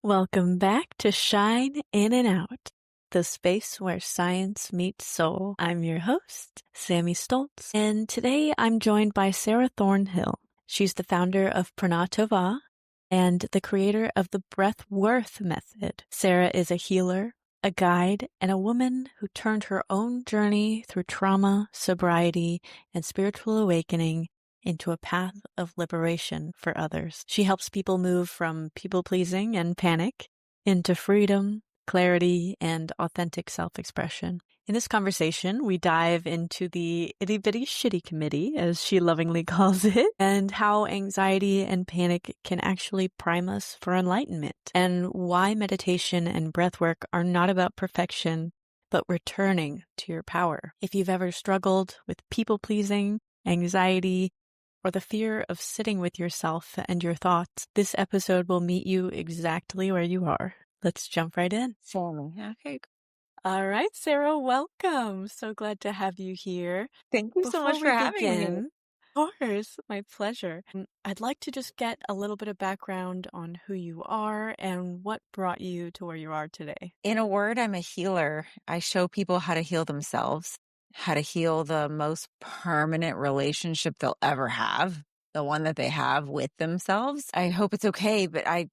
Welcome back to Shine In and Out, the space where science meets soul. I'm your host, Sammy Stoltz, and today I'm joined by Sarah Thornhill. She's the founder of Pranatova and the creator of the Breath Worth method. Sarah is a healer, a guide, and a woman who turned her own journey through trauma, sobriety, and spiritual awakening into a path of liberation for others. She helps people move from people-pleasing and panic into freedom, clarity, and authentic self-expression. In this conversation, we dive into the itty-bitty shitty committee, as she lovingly calls it, and how anxiety and panic can actually prime us for enlightenment, and why meditation and breathwork are not about perfection, but returning to your power. If you've ever struggled with people-pleasing, anxiety, or the fear of sitting with yourself and your thoughts, this episode will meet you exactly where you are. Let's jump right in. Okay. All right, Sarah, welcome. So glad to have you here. Thank you so much for having me. Of course, my pleasure. I'd like to just get a little bit of background on who you are and what brought you to where you are today. In a word, I'm a healer. I show people how to heal themselves, how to heal the most permanent relationship they'll ever have, the one that they have with themselves. I hope it's okay, but I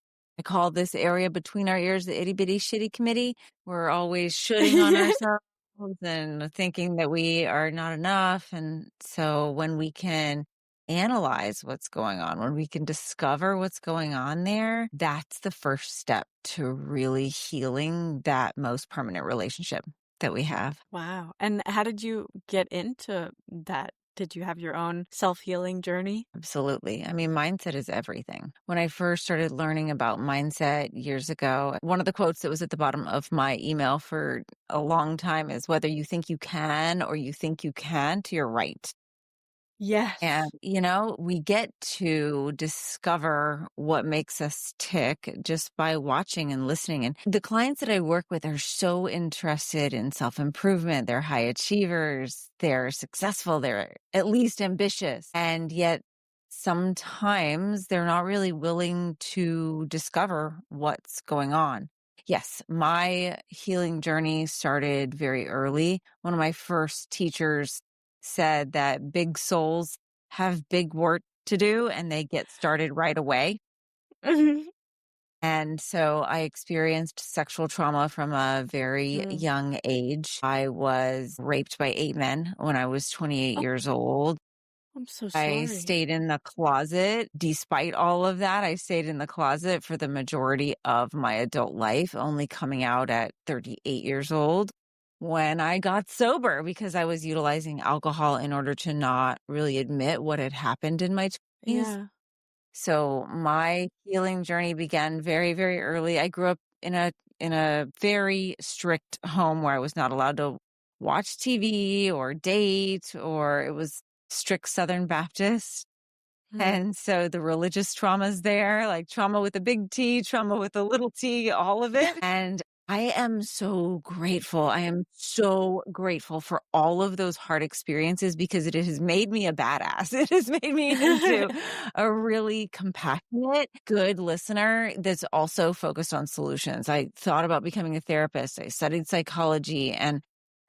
call this area between our ears the itty bitty shitty committee. We're always shooting on ourselves and thinking that we are not enough. And so when we can analyze what's going on, when we can discover what's going on there, that's the first step to really healing that most permanent relationship that we have. Wow. And how did you get into that? Did you have your own self-healing journey? Absolutely. I mean, mindset is everything. When I first started learning about mindset years ago, one of the quotes that was at the bottom of my email for a long time is whether you think you can or you think you can't, you're right. Yes. And, we get to discover what makes us tick just by watching and listening. And the clients that I work with are so interested in self-improvement. They're high achievers. They're successful. They're at least ambitious. And yet sometimes they're not really willing to discover what's going on. Yes, my healing journey started very early. One of my first teachers said that big souls have big work to do and they get started right away. And so I experienced sexual trauma from a very young age. I was raped by 8 men when I was 28 years old. I'm so I sorry. stayed in the closet. Despite all of that, I stayed in the closet for the majority of my adult life, only coming out at 38 years old when I got sober because I was utilizing alcohol in order to not really admit what had happened in my 20s. Yeah. So my healing journey began very, very early. I grew up in a very strict home where I was not allowed to watch TV or date, or it was strict Southern Baptist. And so the religious trauma's there, like trauma with a big T, trauma with a little t, all of it. And I am so grateful. I am so grateful for all of those hard experiences because it has made me a badass. It has made me into a really compassionate, good listener that's also focused on solutions. I thought about becoming a therapist. I studied psychology and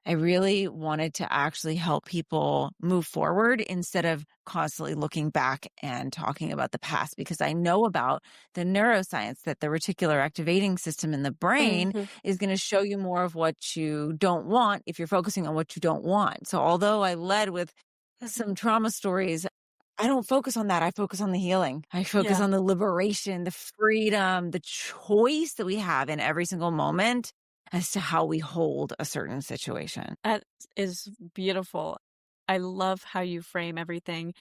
I really wanted to actually help people move forward instead of constantly looking back and talking about the past, because I know about the neuroscience that the reticular activating system in the brain is going to show you more of what you don't want if you're focusing on what you don't want. So although I led with some trauma stories, I don't focus on that. I focus on the healing. I focus on the liberation, the freedom, the choice that we have in every single moment as to how we hold a certain situation. That is beautiful. I love how you frame everything.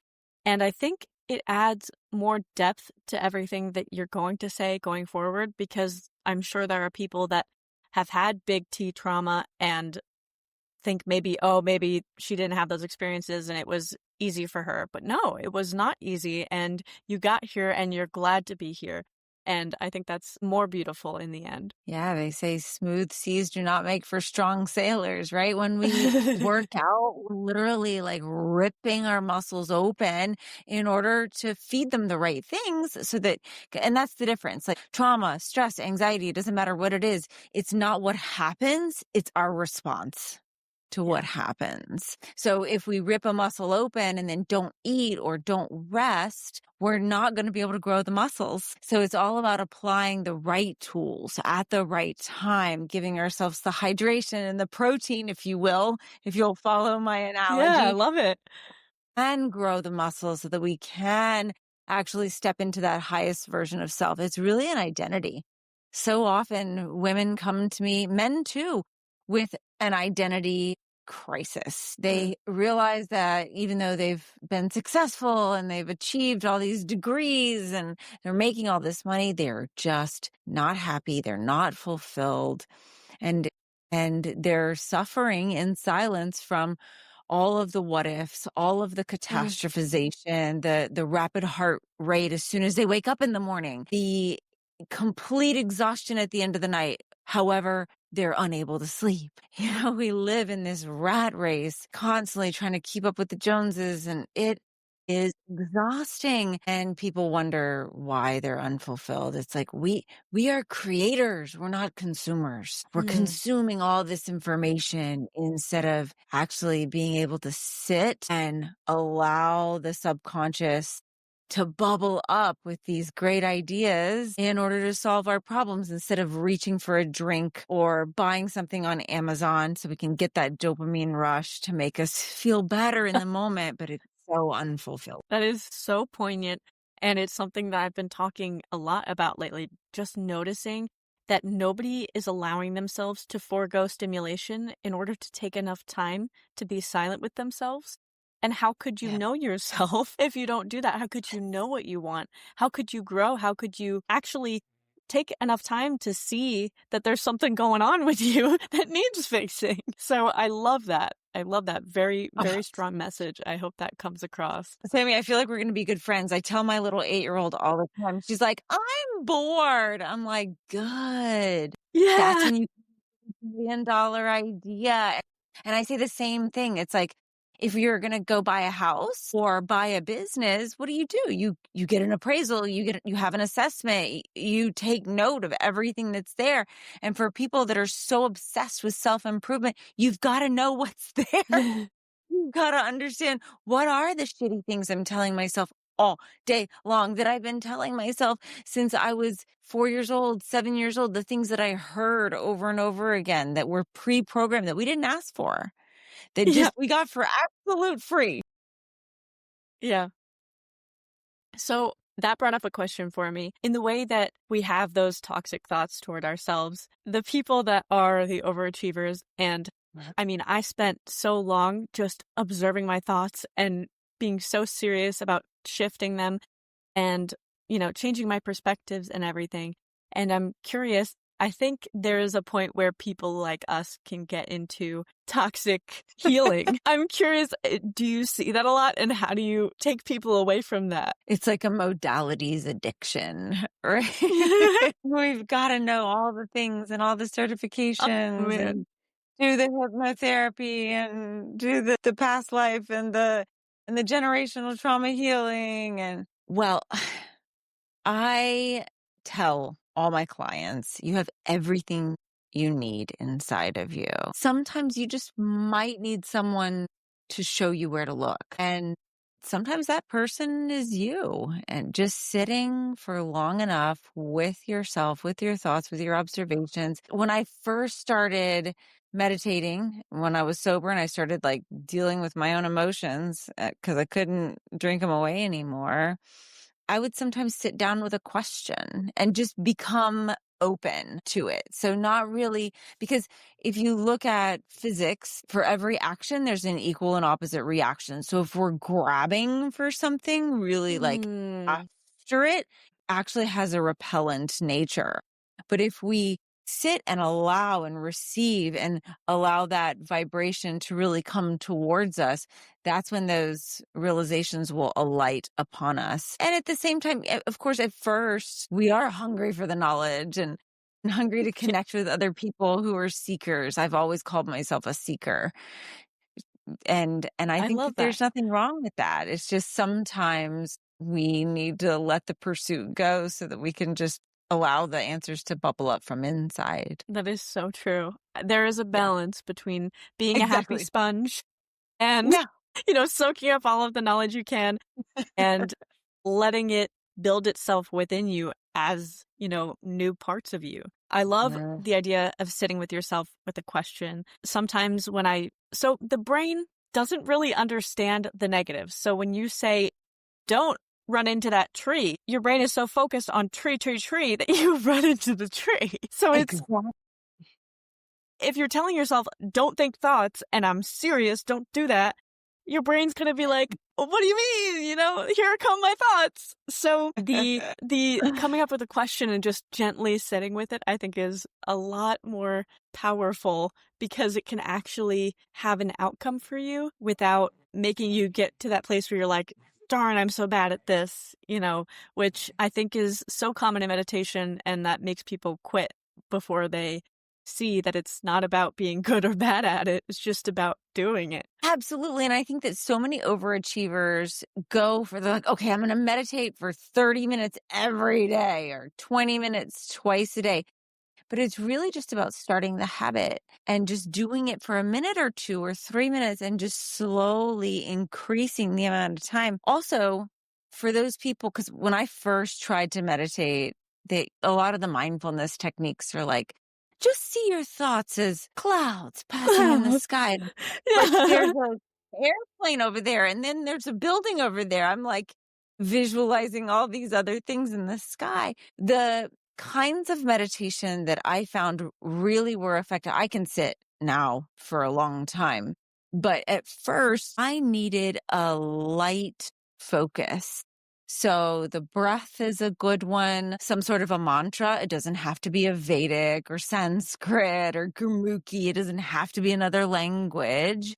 And I think it adds more depth to everything that you're going to say going forward, because I'm sure there are people that have had big T trauma and think maybe she didn't have those experiences and it was easy for her. But no, it was not easy. And you got here and you're glad to be here. And I think that's more beautiful in the end. Yeah, they say smooth seas do not make for strong sailors, right? When we work out, we're literally like ripping our muscles open in order to feed them the right things so that, and that's the difference. Like trauma, stress, anxiety, it doesn't matter what it is. It's not what happens, it's our response to what happens. So if we rip a muscle open and then don't eat or don't rest, we're not going to be able to grow the muscles. So it's all about applying the right tools at the right time, giving ourselves the hydration and the protein, if you will, if you'll follow my Yeah, I analogy, love it. and grow the muscles so that we can actually step into that highest version of self. It's really an identity. So often women come to me, men too, with an identity crisis. They realize that even though they've been successful and they've achieved all these degrees and they're making all this money, they're just not happy. They're not fulfilled. And they're suffering in silence from all of the what ifs, all of the catastrophization, the rapid heart rate as soon as they wake up in the morning, the complete exhaustion at the end of the night. However, they're unable to sleep. We live in this rat race, constantly trying to keep up with the Joneses, and it is exhausting. And people wonder why they're unfulfilled. It's like we are creators. We're not consumers. We're consuming all this information instead of actually being able to sit and allow the subconscious to bubble up with these great ideas in order to solve our problems instead of reaching for a drink or buying something on Amazon so we can get that dopamine rush to make us feel better in the moment, but it's so unfulfilled. That is so poignant. And it's something that I've been talking a lot about lately, just noticing that nobody is allowing themselves to forego stimulation in order to take enough time to be silent with themselves. And how could you Yeah. know yourself if you don't do that? How could you know what you want? How could you grow? How could you actually take enough time to see that there's something going on with you that needs fixing? So I love that. I love that. Very, very strong message. I hope that comes across. Sammy, I feel like we're going to be good friends. I tell my little 8-year-old all the time. She's like, I'm bored. I'm like, good. That's Yeah. when you $1 million idea. And I say the same thing. It's like, if you're going to go buy a house or buy a business, what do? You get an appraisal, you have an assessment, you take note of everything that's there. And for people that are so obsessed with self-improvement, you've got to know what's there. You've got to understand what are the shitty things I'm telling myself all day long that I've been telling myself since I was 4 years old, 7 years old, the things that I heard over and over again that were pre-programmed that we didn't ask for, that Yeah. just we got for absolute free. Yeah. So that brought up a question for me. In the way that we have those toxic thoughts toward ourselves, the people that are the overachievers, and I mean, I spent so long just observing my thoughts and being so serious about shifting them and, changing my perspectives and everything. And I'm curious, I think there is a point where people like us can get into toxic healing. I'm curious, do you see that a lot? And how do you take people away from that? It's like a modalities addiction, right? We've got to know all the things and all the certifications Man. and do the hypnotherapy and do the past life and the generational trauma healing. And well, I tell all my clients, you have everything you need inside of you. Sometimes you just might need someone to show you where to look. And sometimes that person is you, and just sitting for long enough with yourself, with your thoughts, with your observations. When I first started meditating, when I was sober and I started like dealing with my own emotions because I couldn't drink them away anymore, I would sometimes sit down with a question and just become open to it. So not really, because if you look at physics, for every action, there's an equal and opposite reaction. So if we're grabbing for something really like after it, actually has a repellent nature. But if we sit and allow and receive and allow that vibration to really come towards us, that's when those realizations will alight upon us. And at the same time, of course, at first, we are hungry for the knowledge and hungry to connect with other people who are seekers. I've always called myself a seeker. And I I think love that that. there's nothing wrong with that. It's just sometimes we need to let the pursuit go so that we can just allow the answers to bubble up from inside. That is so true. There is a Yeah, balance between being a happy exactly. sponge and, Yeah. soaking up all of the knowledge you can and letting it build itself within you as, new parts of you. I love Yeah. the idea of sitting with yourself with a question. Sometimes so the brain doesn't really understand the negatives. So when you say, don't run into that tree, your brain is so focused on tree, tree, tree that you run into the tree. So Exactly. if you're telling yourself, don't think thoughts, and I'm serious, don't do that, your brain's going to be like, well, what do you mean? Here come my thoughts. So the coming up with a question and just gently sitting with it, I think is a lot more powerful because it can actually have an outcome for you without making you get to that place where you're like, darn, I'm so bad at this, which I think is so common in meditation, and that makes people quit before they see that it's not about being good or bad at it. It's just about doing it. Absolutely. And I think that so many overachievers they're like, okay, I'm going to meditate for 30 minutes every day or 20 minutes twice a day. But it's really just about starting the habit and just doing it for a minute or 2 or 3 minutes and just slowly increasing the amount of time. Also, for those people, because when I first tried to meditate, a lot of the mindfulness techniques are like, just see your thoughts as clouds passing in the Clouds. sky. Like Yeah. there's an airplane over there and then there's a building over there. I'm like visualizing all these other things in the sky. The kinds of meditation that I found really were effective. I can sit now for a long time, but at first I needed a light focus. So the breath is a good one, some sort of a mantra. It doesn't have to be a Vedic or Sanskrit or Gurmukhi. It doesn't have to be another language.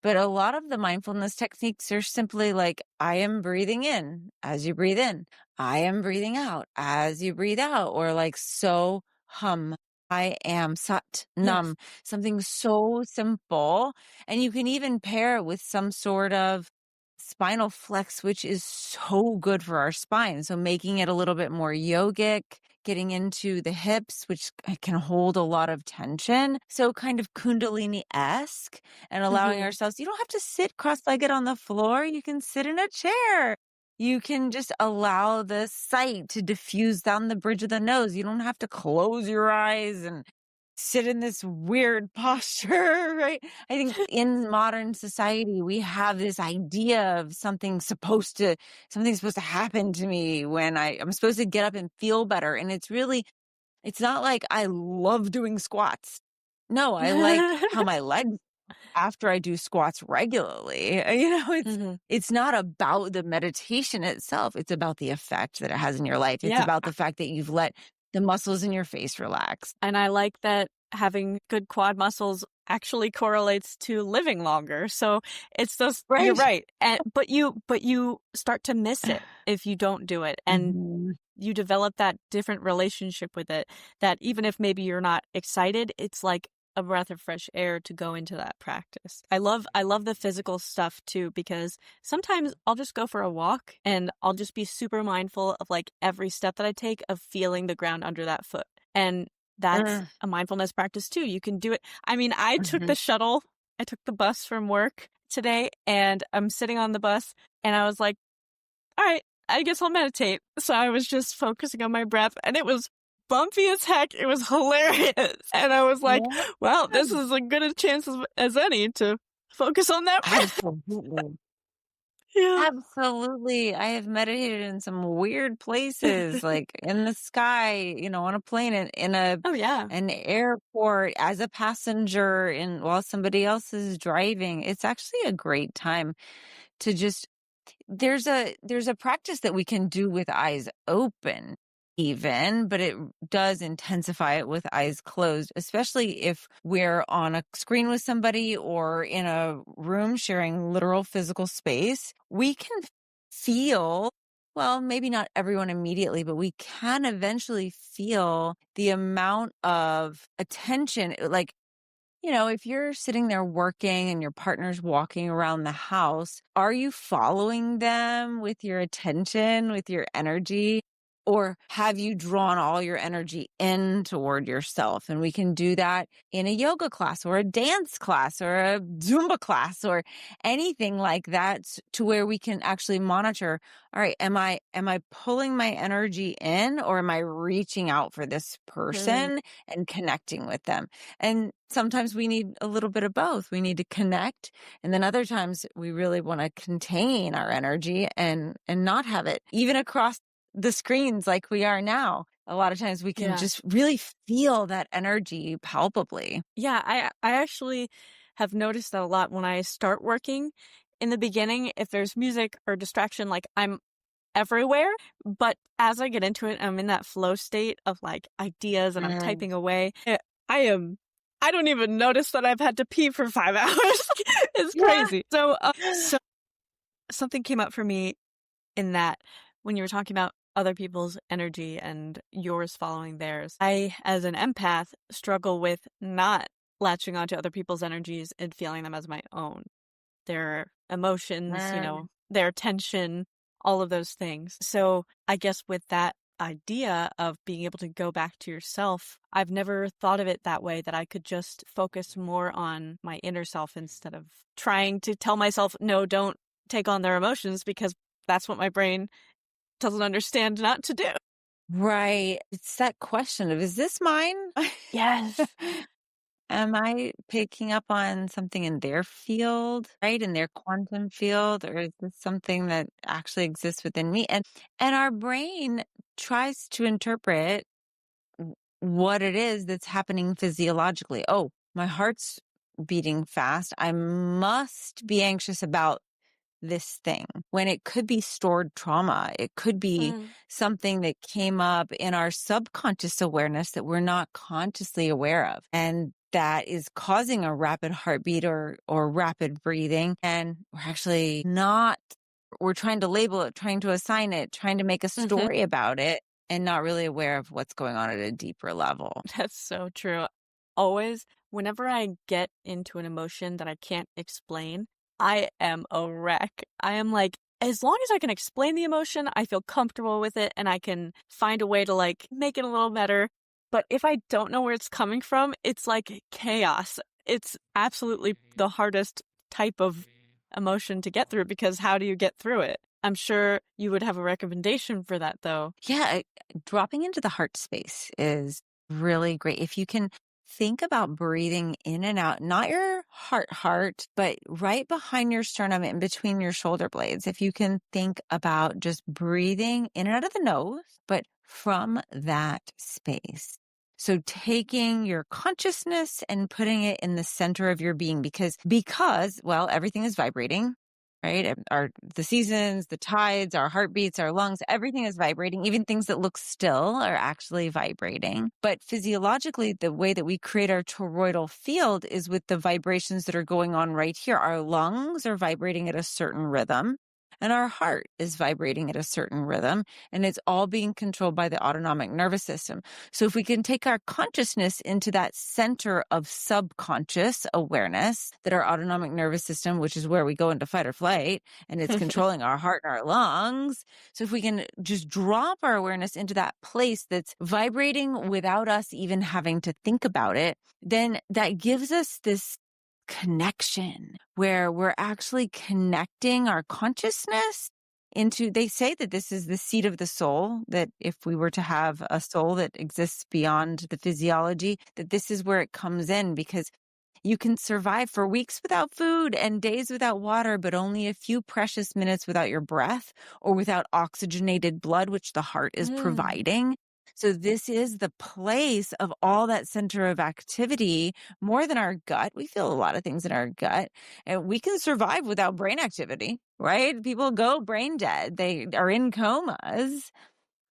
But a lot of the mindfulness techniques are simply like, I am breathing in as you breathe in. I am breathing out as you breathe out. Or like, so hum. I am sat Yes. nam. Something so simple. And you can even pair it with some sort of spinal flex, which is so good for our spine. So making it a little bit more yogic, getting into the hips, which can hold a lot of tension. So kind of Kundalini-esque and allowing Hmm. ourselves, you don't have to sit cross-legged on the floor. You can sit in a chair. You can just allow the sight to diffuse down the bridge of the nose. You don't have to close your eyes and sit in this weird posture, right? I think in modern society, we have this idea of something's supposed to happen to me when I'm supposed to get up and feel better. And it's not like I love doing squats. No, I like how my legs after I do squats regularly. Hmm. It's not about the meditation itself. It's about the effect that it has in your life. It's Yeah. about the fact that you've let the muscles in your face relax. And I like that having good quad muscles actually correlates to living longer. So it's just, you're Right. right. But you start to miss it if you don't do it. And Mhm. you develop that different relationship with it that even if maybe you're not excited, it's like a breath of fresh air to go into that practice. I love the physical stuff too, because sometimes I'll just go for a walk and I'll just be super mindful of like every step that I take of feeling the ground under that foot. And that's Mm, a mindfulness practice too. You can do it. I mean, I took mhm. the bus from work today and I'm sitting on the bus and I was like, all right, I guess I'll meditate. So I was just focusing on my breath and it was bumpy as heck. It was hilarious. And I was like, Yeah, well, this is as good a chance as any to focus on that breath. absolutely. Yeah. Absolutely. I have meditated in some weird places, like in the sky, on a plane, in Oh, yeah. an airport, as a passenger, while somebody else is driving. It's actually a great time to just there's a practice that we can do with eyes open even, but it does intensify it with eyes closed, especially if we're on a screen with somebody or in a room sharing literal physical space. We can feel, well, maybe not everyone immediately, but we can eventually feel the amount of attention. Like, if you're sitting there working and your partner's walking around the house, are you following them with your attention, with your energy? Or have you drawn all your energy in toward yourself? And we can do that in a yoga class or a dance class or a Zumba class or anything like that to where we can actually monitor, all right, am I pulling my energy in or am I reaching out for this Mm. person and connecting with them? And sometimes we need a little bit of both. We need to connect. And then other times we really want to contain our energy and not have it even across the screens like we are now. A lot of times we can Yeah. just really feel that energy palpably. Yeah, I actually have noticed that a lot when I start working. In the beginning, if there's music or distraction, like I'm everywhere. But as I get into it, I'm in that flow state of like ideas and I'm Mm. typing away. I am, I don't even notice that I've had to pee for 5 hours. It's Yeah. crazy. So something came up for me in that when you were talking about other people's energy and yours following theirs. I, as an empath, struggle with not latching onto other people's energies and feeling them as my own. Their emotions, Mm. their tension, all of those things. So I guess with that idea of being able to go back to yourself, I've never thought of it that way, that I could just focus more on my inner self instead of trying to tell myself, no, don't take on their emotions, because that's what my brain doesn't understand not to do. Right. It's that question of, is this mine? Yes. Am I picking up on something in their field, right? In their quantum field, or is this something that actually exists within me? And our brain tries to interpret what it is that's happening physiologically. Oh, my heart's beating fast. I must be anxious about this thing, when it could be stored trauma. It could be Mm. something that came up in our subconscious awareness that we're not consciously aware of. And that is causing a rapid heartbeat or rapid breathing. And we're actually not, we're trying to label it, trying to assign it, trying to make a Mhm. story about it, and not really aware of what's going on at a deeper level. That's so true. Always, whenever I get into an emotion that I can't explain, I am a wreck. I am like, as long as I can explain the emotion, I feel comfortable with it and I can find a way to like make it a little better. But if I don't know where it's coming from, it's like chaos. It's absolutely the hardest type of emotion to get through, because how do you get through it? I'm sure you would have a recommendation for that though. Yeah, dropping into the heart space is really great. If you can think about breathing in and out, not your heart, but right behind your sternum in between your shoulder blades. If you can think about just breathing in and out of the nose, but from that space. So taking your consciousness and putting it in the center of your being, because, well, everything is vibrating, right? The seasons, the tides, our heartbeats, our lungs, everything is vibrating. Even things that look still are actually vibrating. But physiologically, the way that we create our toroidal field is with the vibrations that are going on right here. Our lungs are vibrating at a certain rhythm, and our heart is vibrating at a certain rhythm, and it's all being controlled by the autonomic nervous system. So if we can take our consciousness into that center of subconscious awareness, that our autonomic nervous system, which is where we go into fight or flight, and it's controlling our heart and our lungs. So if we can just drop our awareness into that place that's vibrating without us even having to think about it, then that gives us this connection where we're actually connecting our consciousness into, they say that this is the seat of the soul, that if we were to have a soul that exists beyond the physiology, that this is where it comes in, because you can survive for weeks without food and days without water, but only a few precious minutes without your breath or without oxygenated blood, which the heart is Mm. providing. So this is the place of all that center of activity, more than our gut. We feel a lot of things in our gut, and we can survive without brain activity, right? People go brain dead. They are in comas.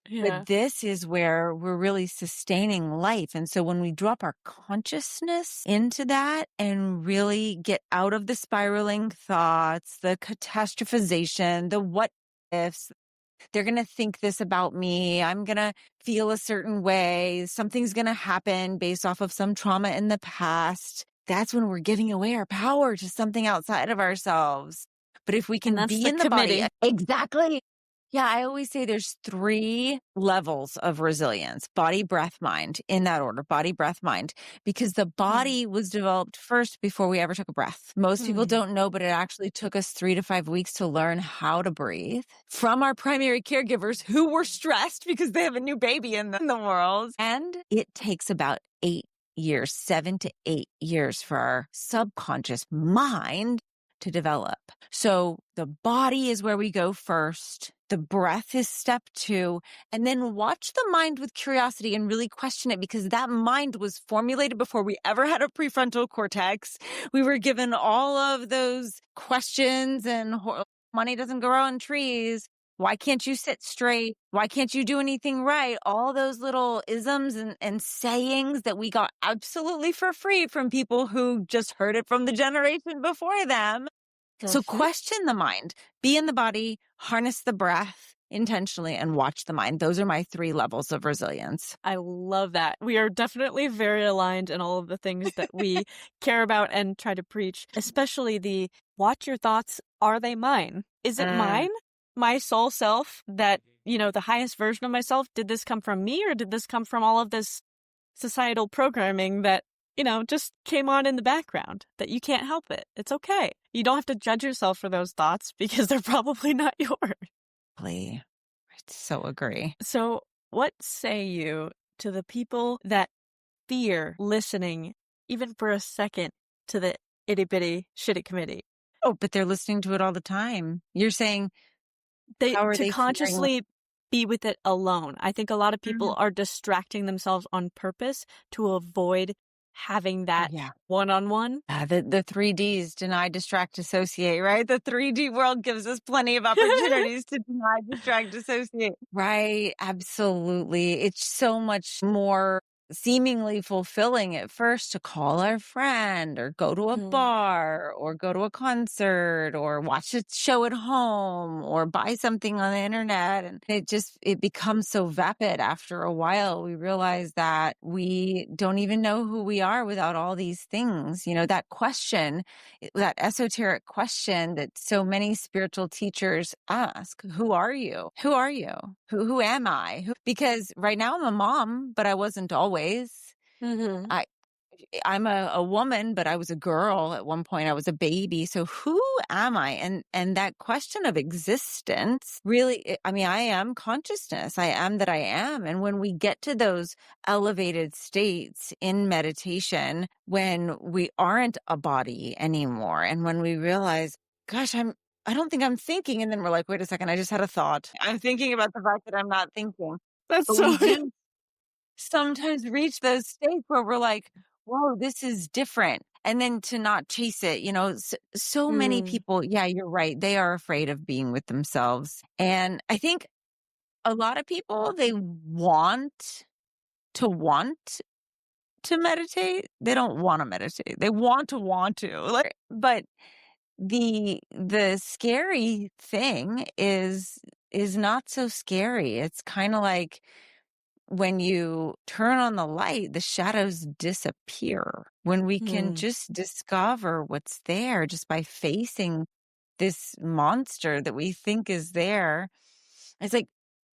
Yeah. But this is where we're really sustaining life. And so when we drop our consciousness into that and really get out of the spiraling thoughts, the catastrophization, the what ifs, they're going to think this about me. I'm going to feel a certain way. Something's going to happen based off of some trauma in the past. That's when we're giving away our power to something outside of ourselves. But if we And can that's be the in the body, committee. exactly. Yeah, I always say there's 3 levels of resilience: body, breath, mind, in that order: body, breath, mind, because the Hmm. body was developed first before we ever took a breath. Most people Hmm. don't know, but it actually took us 3 to 5 weeks to learn how to breathe from our primary caregivers who were stressed because they have a new baby in the world. And it takes about 8 years, 7 to 8 years for our subconscious mind to develop. So the body is where we go first. The breath is step 2. And then watch the mind with curiosity and really question it, because that mind was formulated before we ever had a prefrontal cortex. We were given all of those questions and money doesn't grow on trees. Why can't you sit straight? Why can't you do anything right? All those little isms and sayings that we got absolutely for free from people who just heard it from the generation before them. So Mhm. question the mind, be in the body, harness the breath intentionally, and watch the mind. Those are my 3 levels of resilience. I love that. We are definitely very aligned in all of the things that we care about and try to preach, especially the watch your thoughts. Are they mine? Is it Mm, mine? My soul self, that, the highest version of myself, did this come from me or did this come from all of this societal programming that, just came on in the background, that you can't help it? It's okay. You don't have to judge yourself for those thoughts because they're probably not yours. please. I so agree. So, what say you to the people that fear listening, even for a second, to the itty bitty shitty committee? Oh, but they're listening to it all the time. You're saying, They how are to they fearing? consciously be with it alone. I think a lot of people Mhm. are distracting themselves on purpose to avoid having Oh, that yeah. one-on-one. The 3 Ds: deny, distract, dissociate, right? The 3D world gives us plenty of opportunities to deny, distract, dissociate. Right. Absolutely. It's so much more seemingly fulfilling at first to call our friend or go to a Mm, bar or go to a concert or watch a show at home or buy something on the internet. And it becomes so vapid after a while. We realize that we don't even know who we are without all these things. That question, that esoteric question that so many spiritual teachers ask: who are you? Who are you? Who am I? Because right now I'm a mom, but I wasn't always. mhm, I I'm a woman, but I was a girl at one point. I was a baby. So who am I? And that question of existence really, I mean, I am consciousness. I am that I am. And when we get to those elevated states in meditation, when we aren't a body anymore, and when we realize, gosh, I don't think I'm thinking. And then we're like, wait a second, I just had a thought. I'm thinking about the fact that I'm not thinking. that's But we so do sometimes reach those states where we're like, whoa, this is different. And then to not chase it, so many Mm, people, yeah, you're right. They are afraid of being with themselves. And I think a lot of people, they want to meditate. They don't want to meditate. They want to. But the scary thing is not so scary. It's kind of like, when you turn on the light, the shadows disappear. When we can mm, just discover what's there just by facing this monster that we think is there. It's like,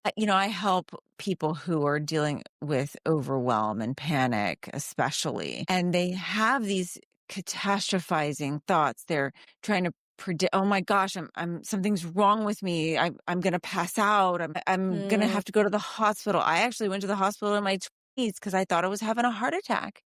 I help people who are dealing with overwhelm and panic, especially, and they have these catastrophizing thoughts. They're trying to predict, oh my gosh, something's wrong with me. I'm going to pass out. I'm going to mm. have to go to the hospital. I actually went to the hospital in my 20s because I thought I was having a heart attack.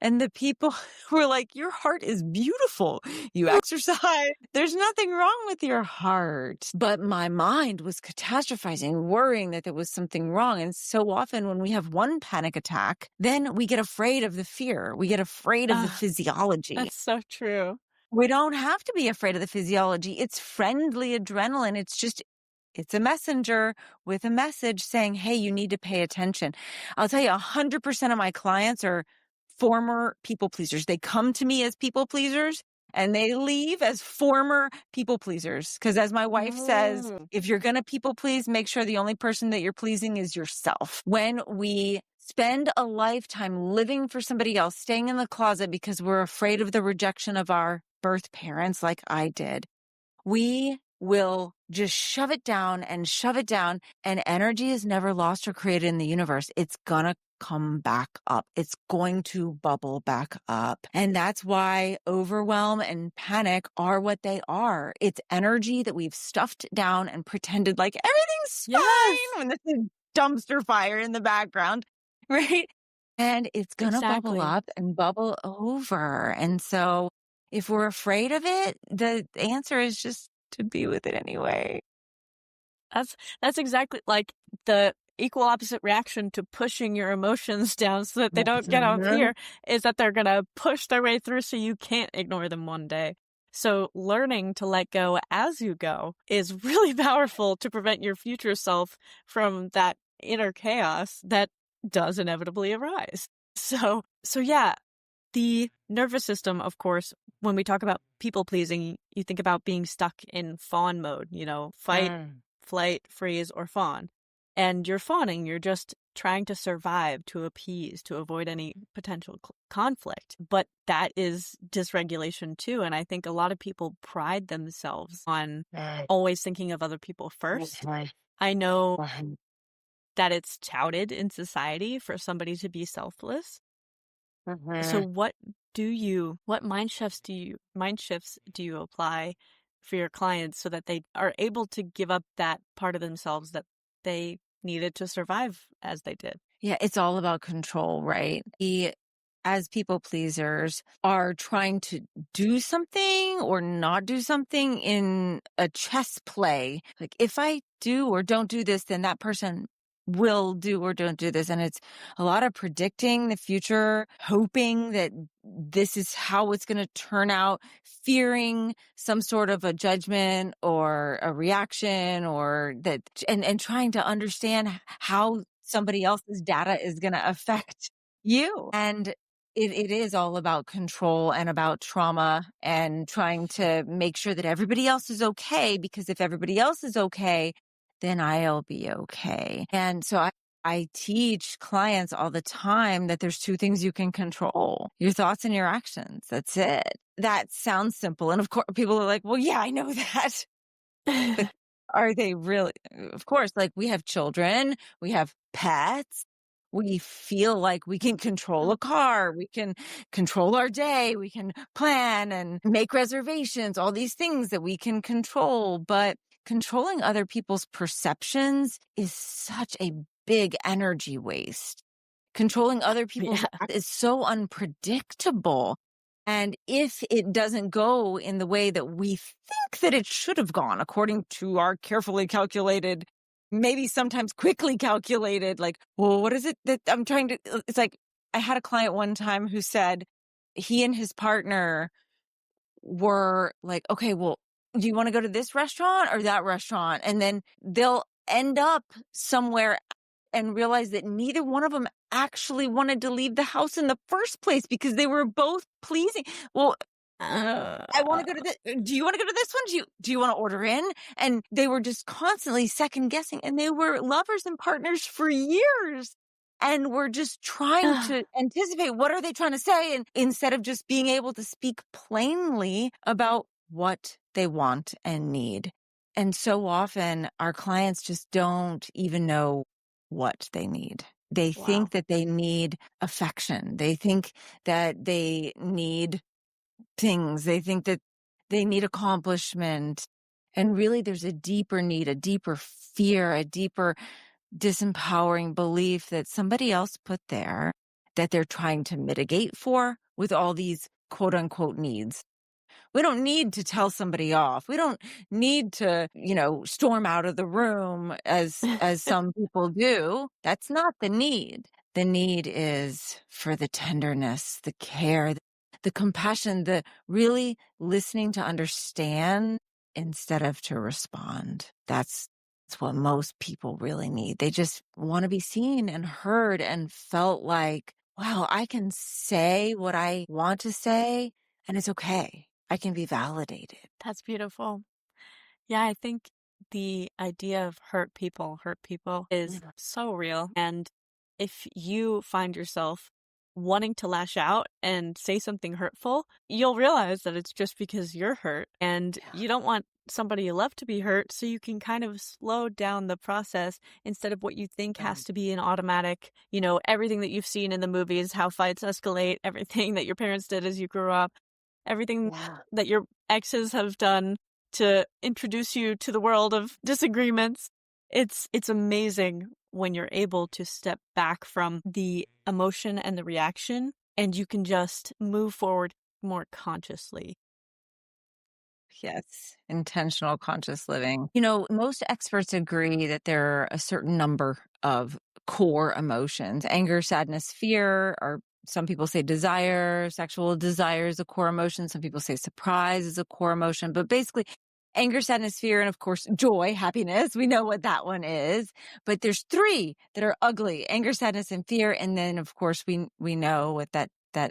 And the people were like, your heart is beautiful. You exercise. There's nothing wrong with your heart. But my mind was catastrophizing, worrying that there was something wrong. And so often when we have one panic attack, then we get afraid of the fear. We get afraid of the Ah, physiology. that's so true. We don't have to be afraid of the physiology. It's friendly adrenaline. It's just It's a messenger with a message saying, hey, you need to pay attention. I'll tell you, 100% of my clients are former people pleasers. They come to me as people pleasers and they leave as former people pleasers. Because as my wife says, if you're going to people please, make sure the only person that you're pleasing is yourself. When we spend a lifetime living for somebody else, staying in the closet because we're afraid of the rejection of our birth parents, like I did, we will just shove it down and shove it down. And energy is never lost or created in the universe. It's gonna come back up. It's going to bubble back up. And that's why overwhelm and panic are what they are. It's energy that we've stuffed down and pretended like everything's fine when there's a dumpster fire in the background, right? And it's gonna bubble up and bubble over. And so if we're afraid of it, the answer is just to be with it anyway. That's exactly like the equal opposite reaction to pushing your emotions down so that they don't get up here is that they're going to push their way through so you can't ignore them one day. So learning to let go as you go is really powerful to prevent your future self from that inner chaos that does inevitably arise. So yeah, the nervous system, of course, when we talk about people pleasing, you think about being stuck in fawn mode, fight, flight, freeze, or fawn. And you're fawning, you're just trying to survive, to appease, to avoid any potential conflict. But that is dysregulation too. And I think a lot of people pride themselves on always thinking of other people first. I know that it's touted in society for somebody to be selfless. So what mind shifts do you apply for your clients so that they are able to give up that part of themselves that they needed to survive as they did? Yeah, it's all about control, right? We, as people pleasers, are trying to do something or not do something in a chess play. Like, if I do or don't do this, then that person will do or don't do this. And it's a lot of predicting the future, hoping that this is how it's going to turn out, fearing some sort of a judgment or a reaction or that, and trying to understand how somebody else's data is going to affect you. And it is all about control and about trauma and trying to make sure that everybody else is okay, because if everybody else is okay, then I'll be okay. And so I teach clients all the time that there's two things you can control: your thoughts and your actions. That's it. That sounds simple. And of course, people are like, well, yeah, I know that. But are they really? Of course, like, we have children, we have pets. We feel like we can control a car, we can control our day, we can plan and make reservations, all these things that we can control. But controlling other people's perceptions is such a big energy waste. Controlling other people's is so unpredictable. And if it doesn't go in the way that we think that it should have gone, according to our carefully calculated, maybe sometimes quickly calculated, like, well, what is it that I'm trying to, it's like, I had a client one time who said he and his partner were like, okay, well, do you want to go to this restaurant or that restaurant? And then they'll end up somewhere and realize that neither one of them actually wanted to leave the house in the first place because they were both pleasing. Well, I want to go to this. Do you want to go to this one? Do you want to order in? And they were just constantly second guessing, and they were lovers and partners for years. And we're just trying to anticipate, what are they trying to say? And instead of just being able to speak plainly about what they want and need. And so often our clients just don't even know what they need. They think that they need affection. They think that they need things. They think that they need accomplishment. And really, there's a deeper need, a deeper fear, a deeper disempowering belief that somebody else put there that they're trying to mitigate for with all these quote unquote needs. We don't need to tell somebody off. We don't need to, storm out of the room as some people do. That's not the need. The need is for the tenderness, the care, the compassion, the really listening to understand instead of to respond. That's It's what most people really need. They just want to be seen and heard and felt like, wow, I can say what I want to say and it's okay. I can be validated. That's beautiful. Yeah, I think the idea of hurt people is so real. And if you find yourself wanting to lash out and say something hurtful, you'll realize that it's just because you're hurt and Yeah. you don't want somebody you love to be hurt. So you can kind of slow down the process instead of what you think has to be an automatic, everything that you've seen in the movies, how fights escalate, everything that your parents did as you grew up, everything Yeah. that your exes have done to introduce you to the world of disagreements. It's amazing when you're able to step back from the emotion and the reaction and you can just move forward more consciously. Yes, intentional conscious living. Most experts agree that there are a certain number of core emotions: anger, sadness, fear, or some people say desire, sexual desire is a core emotion. Some people say surprise is a core emotion. But basically, anger, sadness, fear, and of course, joy, happiness. We know what that one is. But there's three that are ugly: anger, sadness, and fear. And then, of course, we know what that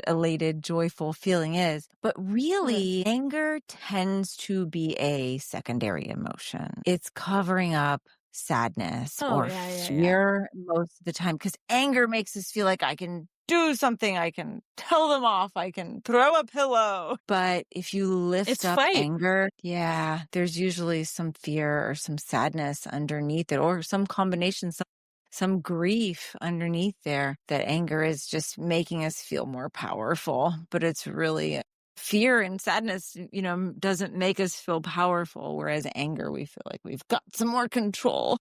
elated, joyful feeling is. But really, anger tends to be a secondary emotion. It's covering up sadness Oh, or yeah. fear most of the time, because anger makes us feel like I can do something, I can tell them off, I can throw a pillow. But if you lift It's up fight. anger, yeah, there's usually some fear or some sadness underneath it, or some combination, some grief underneath there. That anger is just making us feel more powerful, but it's really fear and sadness, doesn't make us feel powerful. Whereas anger, we feel like we've got some more control.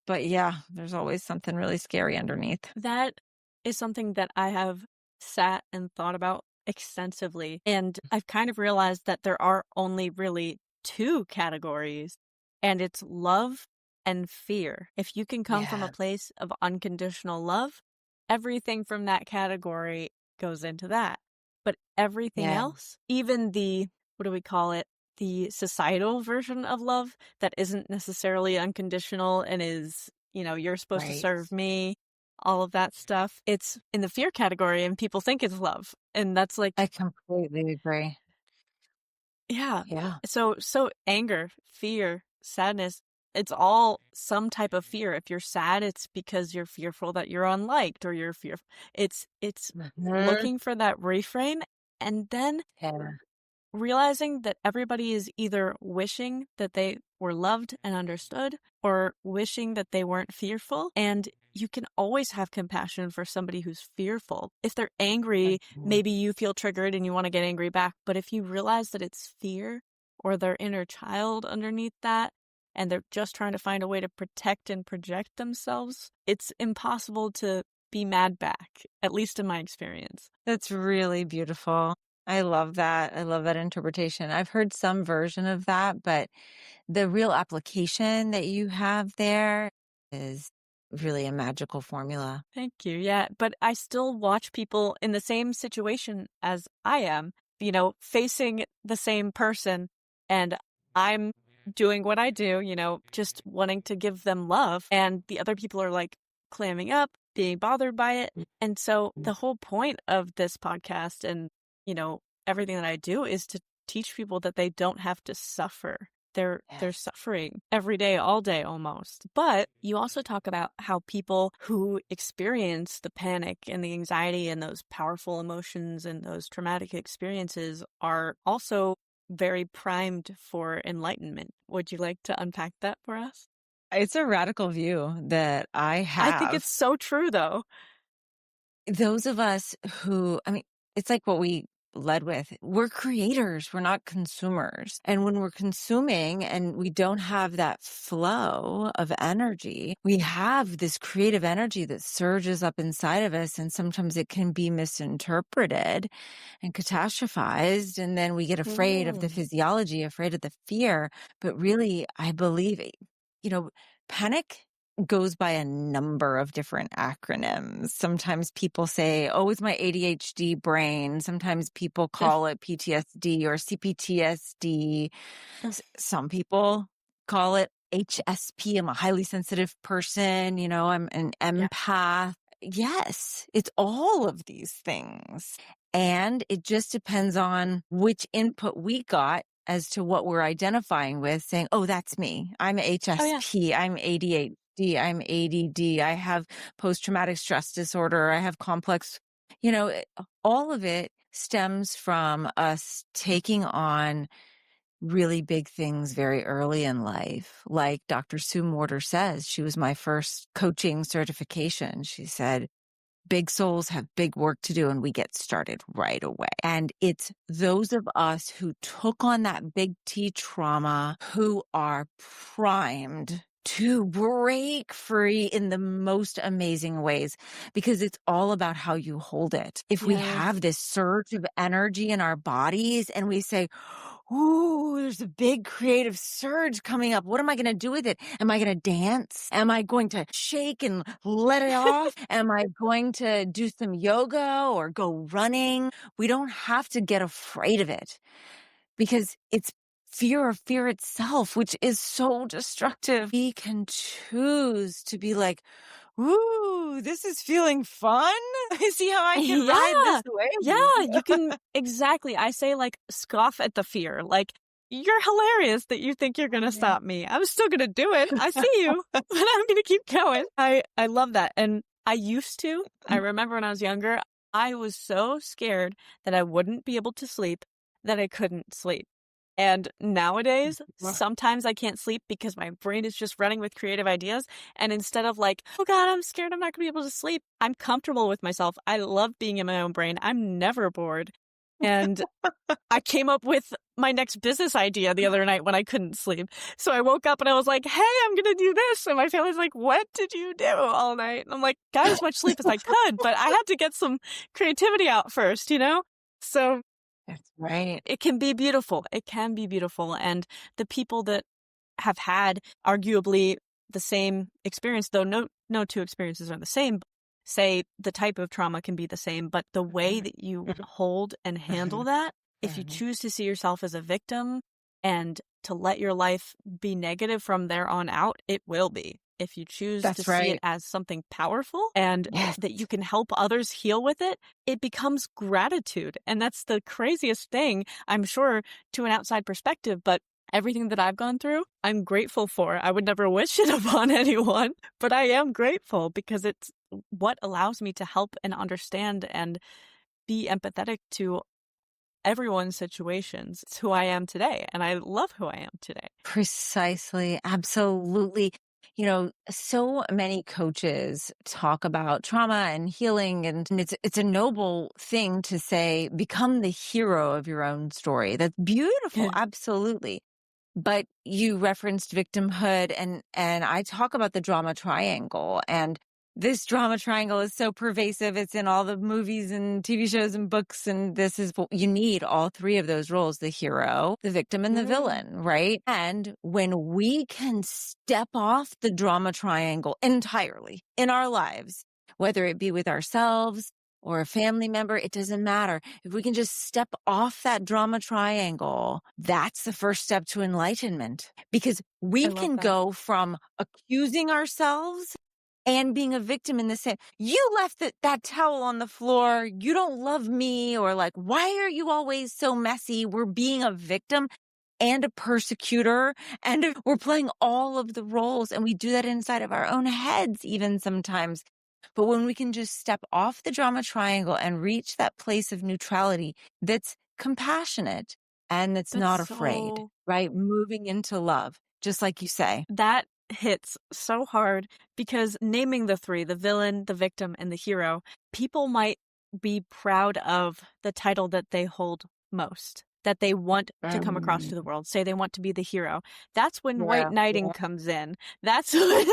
But yeah, there's always something really scary underneath. That is something that I have sat and thought about extensively. And I've kind of realized that there are only really two categories, and it's love and fear. If you can come from a Yeah. place of unconditional love, everything from that category goes into that. But everything Yeah. else, even the, what do we call it? The societal version of love that isn't necessarily unconditional and is, you're supposed to Right. serve me, all of that stuff. It's in the fear category and people think it's love. And that's like, I completely agree. yeah. Yeah. So anger, fear, sadness, it's all some type of fear. If you're sad, it's because you're fearful that you're unliked or you're fearful. It's Mhm. looking for that reframe and then Yeah. realizing that everybody is either wishing that they were loved and understood or wishing that they weren't fearful. And you can always have compassion for somebody who's fearful. If they're angry, Mhm. maybe you feel triggered and you want to get angry back. But if you realize that it's fear or their inner child underneath that, and they're just trying to find a way to protect and project themselves, it's impossible to be mad back, at least in my experience. That's really beautiful. I love that. I love that interpretation. I've heard some version of that, but the real application that you have there is really a magical formula. Thank you. Yeah, but I still watch people in the same situation as I am, facing the same person, and I'm doing what I do, just wanting to give them love, and the other people are like clamming up, being bothered by it. And so the whole point of this podcast and, everything that I do is to teach people that they don't have to suffer. They're Yes. suffering every day, all day almost. But you also talk about how people who experience the panic and the anxiety and those powerful emotions and those traumatic experiences are also very primed for enlightenment. Would you like to unpack that for us? It's a radical view that I I think have. it's so true, though. Those of us who, I mean, it's like what we led with. We're creators. We're not consumers. And when we're consuming and we don't have that flow of energy, we have this creative energy that surges up inside of us. And sometimes it can be misinterpreted and catastrophized. And then we get afraid of the physiology, afraid of the fear. But really, I believe, panic goes by a number of different acronyms. Sometimes people say, oh, it's my ADHD brain. Sometimes people call it PTSD or CPTSD. Some people call it HSP. I'm a highly sensitive person. I'm an Yeah. empath. Yes, it's all of these things. And it just depends on which input we got as to what we're identifying with, saying, oh, that's me. I'm Oh, yeah. HSP. I'm ADHD. I'm ADD. I have post-traumatic stress disorder. I have complex, all of it stems from us taking on really big things very early in life. Like Dr. Sue Morter says, she was my first coaching certification. She said, big souls have big work to do and we get started right away. And it's those of us who took on that big T trauma who are primed to break free in the most amazing ways, because it's all about how you hold it. If we Yes. have this surge of energy in our bodies and we say, ooh, there's a big creative surge coming up. What am I going to do with it? Am I going to dance? Am I going to shake and let it off? Am I going to do some yoga or go running? We don't have to get afraid of it, because it's fear of fear itself, which is so destructive. We can choose to be like, ooh, this is feeling fun. See how I can ride this Yeah. wave. Yeah, you can exactly. I say like scoff at the fear. Like, you're hilarious that you think you're going to stop me. I'm still going to do it. I see you, but I'm going to keep going. I love that. And I remember when I was younger, I was so scared that I wouldn't be able to sleep that I couldn't sleep. And nowadays, sometimes I can't sleep because my brain is just running with creative ideas. And instead of like, oh God, I'm scared I'm not going to be able to sleep, I'm comfortable with myself. I love being in my own brain. I'm never bored. And I came up with my next business idea the other night when I couldn't sleep. So I woke up and I was like, hey, I'm going to do this. And my family's like, what did you do all night? And I'm like, got as much sleep as I could, but I had to get some creativity out first, So That's right. it can be beautiful. It can be beautiful. And the people that have had arguably the same experience, though no two experiences are the same, say the type of trauma can be the same, but the way that you hold and handle that, if you choose to see yourself as a victim and to let your life be negative from there on out, it will be. If you choose to That's see it right. as something powerful and Yes. that you can help others heal with it, it becomes gratitude. And that's the craziest thing, I'm sure, to an outside perspective, but everything that I've gone through, I'm grateful for. I would never wish it upon anyone, but I am grateful because it's what allows me to help and understand and be empathetic to everyone's situations. It's who I am today, and I love who I am today. Precisely. Absolutely. So many coaches talk about trauma and healing, and it's a noble thing to say, become the hero of your own story. That's beautiful. Absolutely. But you referenced victimhood, and I talk about the drama triangle, and this drama triangle is so pervasive. It's in all the movies and TV shows and books. And this is what you need, all three of those roles, the hero, the victim, and the villain, right? And when we can step off the drama triangle entirely in our lives, whether it be with ourselves or a family member, it doesn't matter. If we can just step off that drama triangle, that's the first step to enlightenment, because we love can that. go from accusing ourselves and being a victim in the same. You left that towel on the floor. You don't love me. Or like, why are you always so messy? We're being a victim and a persecutor, and we're playing all of the roles. And we do that inside of our own heads, even sometimes. But when we can just step off the drama triangle and reach that place of neutrality that's compassionate and that's That's not afraid, so right? Moving into love, just like you say. That hits so hard because naming the three, the villain, the victim, and the hero, people might be proud of the title that they hold most, that they want to come across to the world. Say they want to be the hero. That's when white knighting comes in. That's when,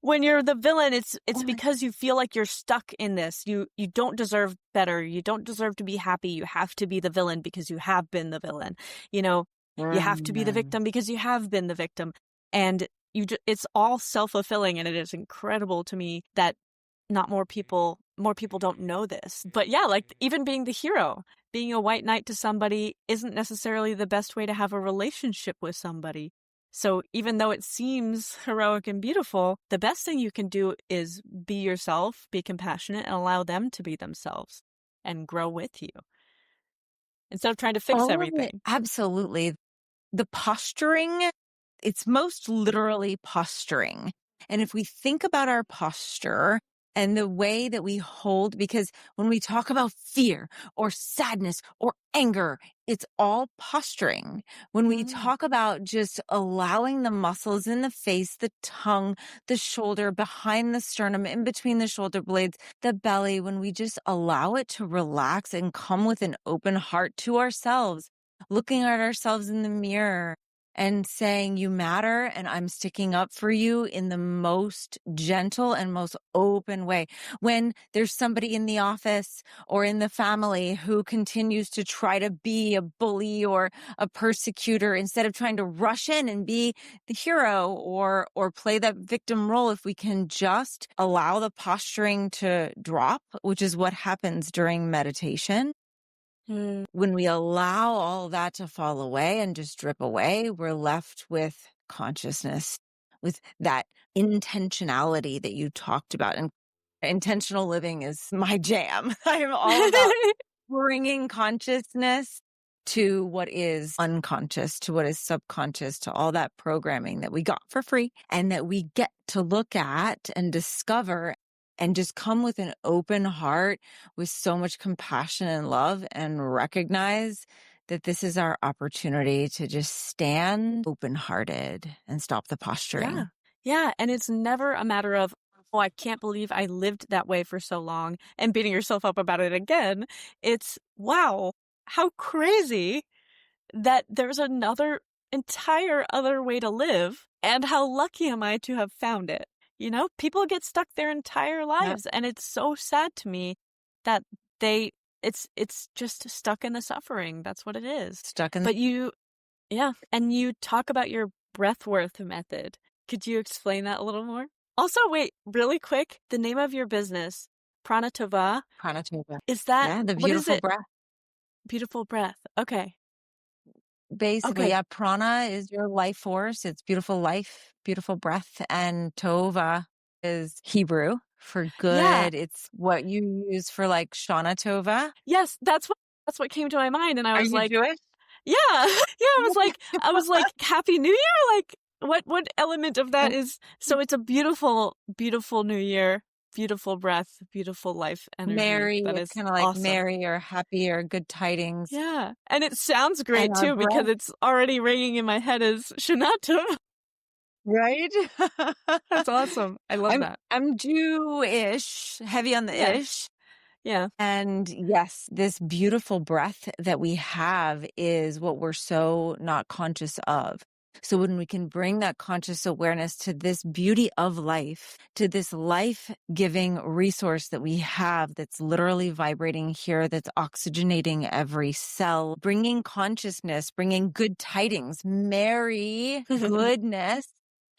when you're the villain, it's because you feel like you're stuck in this. You don't deserve better. You don't deserve to be happy. You have to be the villain because you have been the villain. You have to be the victim because you have been the victim. And it's all self-fulfilling, and it is incredible to me that not more people don't know this. But yeah, like even being the hero, being a white knight to somebody isn't necessarily the best way to have a relationship with somebody. So even though it seems heroic and beautiful, the best thing you can do is be yourself, be compassionate, and allow them to be themselves and grow with you instead of trying to fix All of it, everything. absolutely. The posturing, it's most literally posturing. And if we think about our posture and the way that we hold, because when we talk about fear or sadness or anger, it's all posturing. When we Mm. talk about just allowing the muscles in the face, the tongue, the shoulder, behind the sternum, in between the shoulder blades, the belly, when we just allow it to relax and come with an open heart to ourselves, looking at ourselves in the mirror and saying, you matter, and I'm sticking up for you in the most gentle and most open way. When there's somebody in the office or in the family who continues to try to be a bully or a persecutor, instead of trying to rush in and be the hero or play that victim role, if we can just allow the posturing to drop, which is what happens during meditation. Mm. When we allow all that to fall away and just drip away, we're left with consciousness, with that intentionality that you talked about. And intentional living is my jam. I'm all about bringing consciousness to what is unconscious, to what is subconscious, to all that programming that we got for free and that we get to look at and discover and just come with an open heart with so much compassion and love and recognize that this is our opportunity to just stand open-hearted and stop the posturing. Yeah. Yeah. And it's never a matter of, oh, I can't believe I lived that way for so long and beating yourself up about it again. It's, wow, how crazy that there's another entire other way to live. And how lucky am I to have found it? You know, people get stuck their entire Yep. lives. And it's so sad to me that it's just stuck in the suffering. That's what it is. Stuck in But yeah. And you talk about your breathworth method. Could you explain that a little more? Also, wait, really quick, the name of your business, Pranatava, Pranatoma. is that, Yeah, the what is beautiful it? breath. Beautiful breath. Okay. Basically, Okay. yeah, prana is your life force. It's beautiful life, beautiful breath. And tova is Hebrew for Yeah. good. It's what you use for like Shana Tova. Yes, that's what came to my mind. And I Are was you like, Jewish? yeah. Yeah, I was like, Happy New Year? Like, what element of that is, so it's a beautiful, beautiful new year, beautiful breath, beautiful life energy. Mary, That it's is kind of like awesome. Mary or happy or good tidings. Yeah. And it sounds And great our too, because breath, it's already ringing in my head as Shanata. right? That's awesome. I love I'm that. I'm Jewish, heavy on the Yes. ish. Yeah. And yes, this beautiful breath that we have is what we're so not conscious of. So when we can bring that conscious awareness to this beauty of life, to this life-giving resource that we have that's literally vibrating here, that's oxygenating every cell, bringing consciousness, bringing good tidings, merry goodness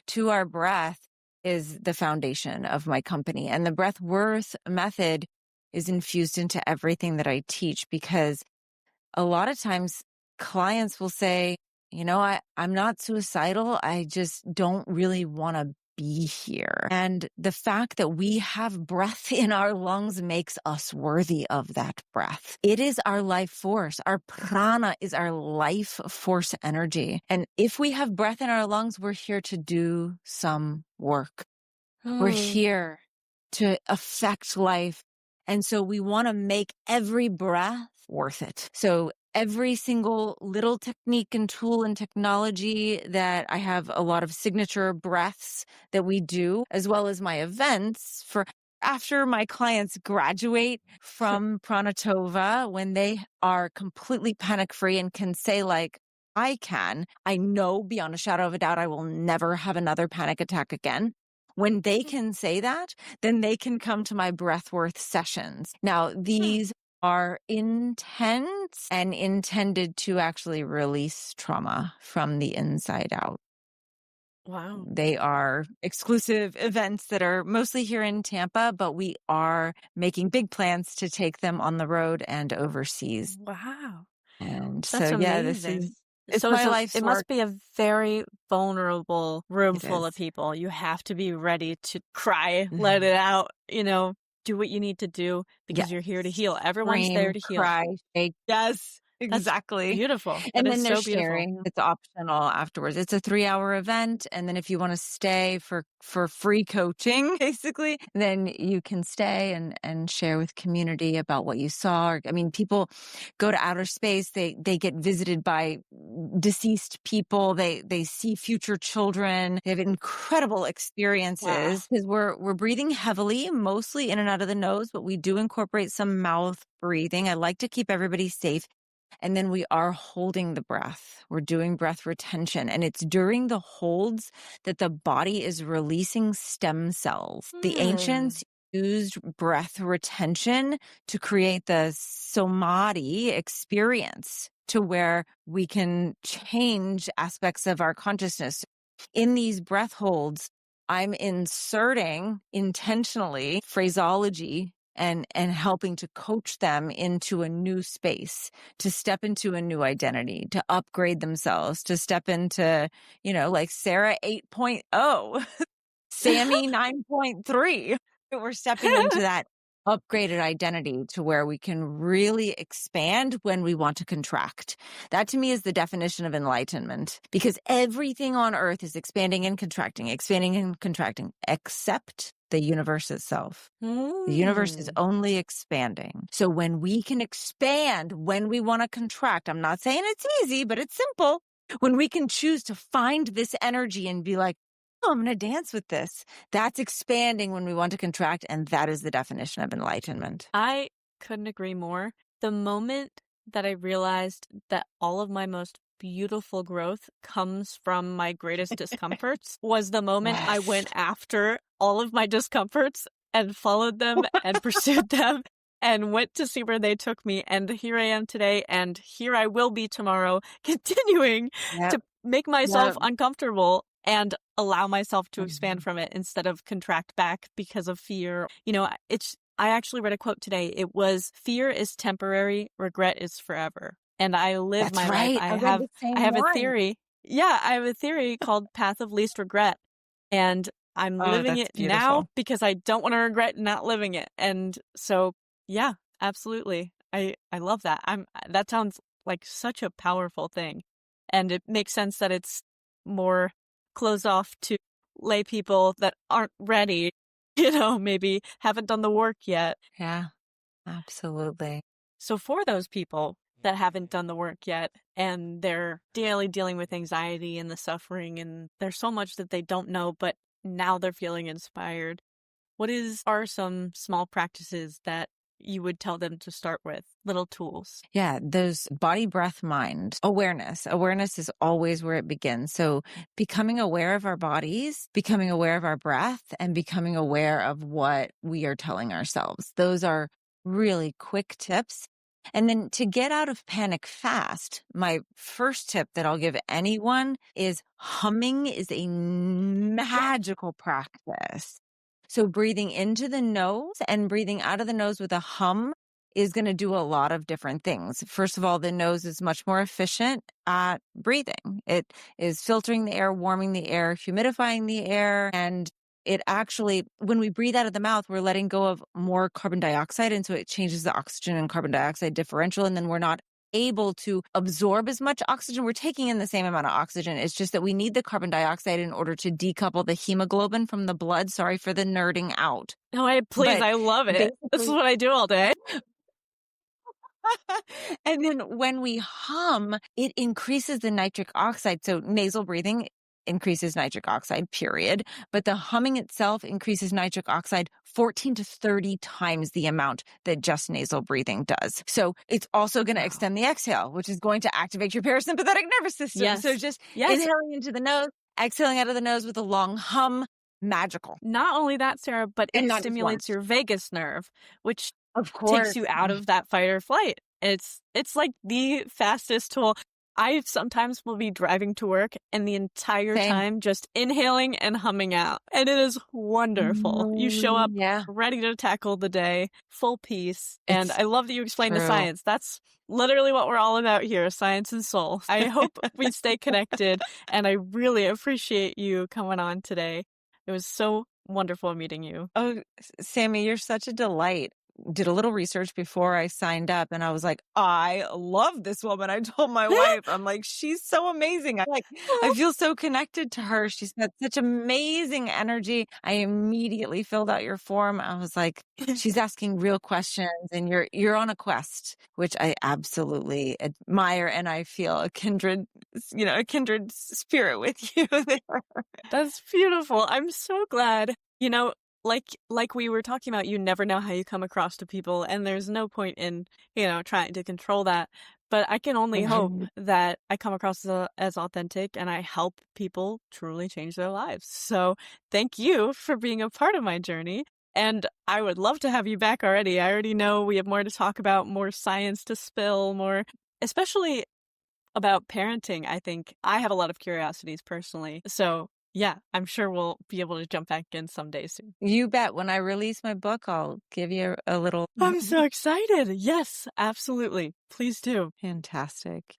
to our breath is the foundation of my company. And the breath worth method is infused into everything that I teach, because a lot of times clients will say, I'm not suicidal. I just don't really want to be here. And the fact that we have breath in our lungs makes us worthy of that breath. It is our life force. Our prana is our life force energy. And if we have breath in our lungs, we're here to do some work. We're here to affect life. And so we want to make every breath worth it. So every single little technique and tool and technology that I have, a lot of signature breaths that we do, as well as my events for after my clients graduate from Pranatova, when they are completely panic free and can say like, I know beyond a shadow of a doubt, I will never have another panic attack again. When they can say that, then they can come to my breathworth sessions. Now, these are intense and intended to actually release trauma from the inside out. Wow. They are exclusive events that are mostly here in Tampa, but we are making big plans to take them on the road and overseas. Wow. And so, That's yeah, this is amazing. It's So my life's it work. must be a very vulnerable room It full is. of people. You have to be ready to cry, let Mhm. it out, do what you need to do because Yes. you're here to heal. Everyone's there Scream, to heal. cry, shake. Yes, That's exactly. beautiful. That And is then there's so beautiful. sharing. It's optional afterwards. It's a 3-hour event, and then if you wanna stay for free coaching, basically, then you can stay and share with community about what you saw. Or I mean, people go to outer space, they get visited by deceased people, they see future children. They have incredible Wow. experiences because we're breathing heavily, mostly in and out of the nose, but we do incorporate some mouth breathing. I like to keep everybody safe. And then we are holding the breath. We're doing breath retention. And it's during the holds that the body is releasing stem cells. The Hmm. ancients used breath retention to create the samadhi experience to where we can change aspects of our consciousness. In these breath holds, I'm inserting intentionally phraseology and helping to coach them into a new space, to step into a new identity, to upgrade themselves, to step into, like Sarah 8.0, Sammy 9.3. We're stepping into that upgraded identity to where we can really expand when we want to contract. That to me is the definition of enlightenment, because everything on earth is expanding and contracting, except the universe itself. The universe is Hmm. only expanding. So when we can expand, when we want to contract, I'm not saying it's easy, but it's simple. When we can choose to find this energy and be like, oh, I'm going to dance with this. That's expanding when we want to contract. And that is the definition of enlightenment. I couldn't agree more. The moment that I realized that all of my most beautiful growth comes from my greatest discomforts was the moment I Yes. went after all of my discomforts and followed them and pursued them and went to see where they took me. And here I am today, and here I will be tomorrow, continuing Yep. to make myself Yep. uncomfortable and allow myself to expand Mhm. from it instead of contract back because of fear. I actually read a quote today. It was, "Fear is temporary, regret is forever." And I live That's my life. right. I I read have the I same have a one. theory. Yeah, I have a theory called path of least regret. And I'm Oh, living that's it now beautiful. because I don't want to regret not living it. And so, yeah, absolutely. I love that. That sounds like such a powerful thing. And it makes sense that it's more closed off to lay people that aren't ready, maybe haven't done the work yet. Yeah, absolutely. So for those people that haven't done the work yet and they're daily dealing with anxiety and the suffering, and there's so much that they don't know, but now they're feeling inspired, are some small practices that you would tell them to start with? Little tools. Yeah, those body, breath, mind, awareness. Awareness is always where it begins. So becoming aware of our bodies, becoming aware of our breath, and becoming aware of what we are telling ourselves. Those are really quick tips. And then to get out of panic fast, my first tip that I'll give anyone is humming is a magical practice. So breathing into the nose and breathing out of the nose with a hum is going to do a lot of different things. First of all, the nose is much more efficient at breathing. It is filtering the air, warming the air, humidifying the air. And it actually, when we breathe out of the mouth, we're letting go of more carbon dioxide. And so it changes the oxygen and carbon dioxide differential. And then we're not able to absorb as much oxygen. We're taking in the same amount of oxygen. It's just that we need the carbon dioxide in order to decouple the hemoglobin from the blood. Sorry for the nerding out. No, please, But I love it. This is basically, what I do all day. and then when we hum, it increases the nitric oxide. So nasal breathing increases nitric oxide, period. But the humming itself increases nitric oxide 14 to 30 times the amount that just nasal breathing does. So it's also going to extend the exhale, which is going to activate your parasympathetic nervous system. Yes. So just Yes. inhaling into the nose, exhaling out of the nose with a long hum, magical. Not only that, Sarah, but And it not just stimulates once. your vagus nerve, which Of takes course. you out of that fight or flight. It's like the fastest tool. I sometimes will be driving to work and the entire Same. time just inhaling and humming out. And it is wonderful. You show up Yeah, ready to tackle the day, full peace. And it's I love that you explained the true. science. That's literally what we're all about here, science and soul. I hope we stay connected, and I really appreciate you coming on today. It was so wonderful meeting you. Oh, Sammy, you're such a delight. Did a little research before I signed up and I was like, I love this woman. I told my wife, I'm like, she's so amazing. I feel so connected to her. She's got such amazing energy. I immediately filled out your form. I was like, she's asking real questions and you're on a quest, which I absolutely admire. And I feel a kindred spirit with you there. That's beautiful. I'm so glad. Like we were talking about, you never know how you come across to people, and there's no point in, trying to control that. But I can only hope Right. that I come across as authentic and I help people truly change their lives. So thank you for being a part of my journey. And I would love to have you back already. I already know we have more to talk about, more science to spill, more, especially about parenting. I think I have a lot of curiosities personally. So yeah, I'm sure we'll be able to jump back in someday soon. You bet. When I release my book, I'll give you a little. I'm so excited. Yes, absolutely. Please do. Fantastic.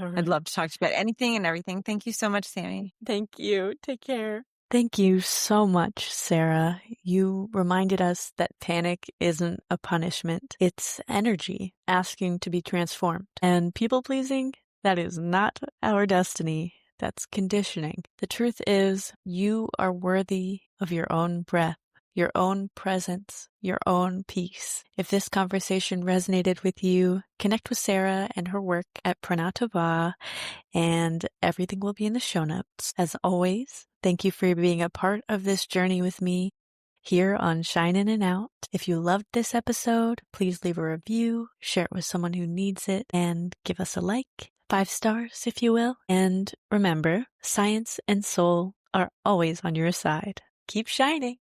All I'd right. love to talk to you about anything and everything. Thank you so much, Sammy. Thank you. Take care. Thank you so much, Sarah. You reminded us that panic isn't a punishment. It's energy asking to be transformed. And people pleasing, that is not our destiny. That's conditioning. The truth is, you are worthy of your own breath, your own presence, your own peace. If this conversation resonated with you, connect with Sarah and her work at Pranatava, and everything will be in the show notes. As always, thank you for being a part of this journey with me here on Shine In and Out. If you loved this episode, please leave a review, share it with someone who needs it, and give us a like. 5 stars, if you will. And remember, science and soul are always on your side. Keep shining.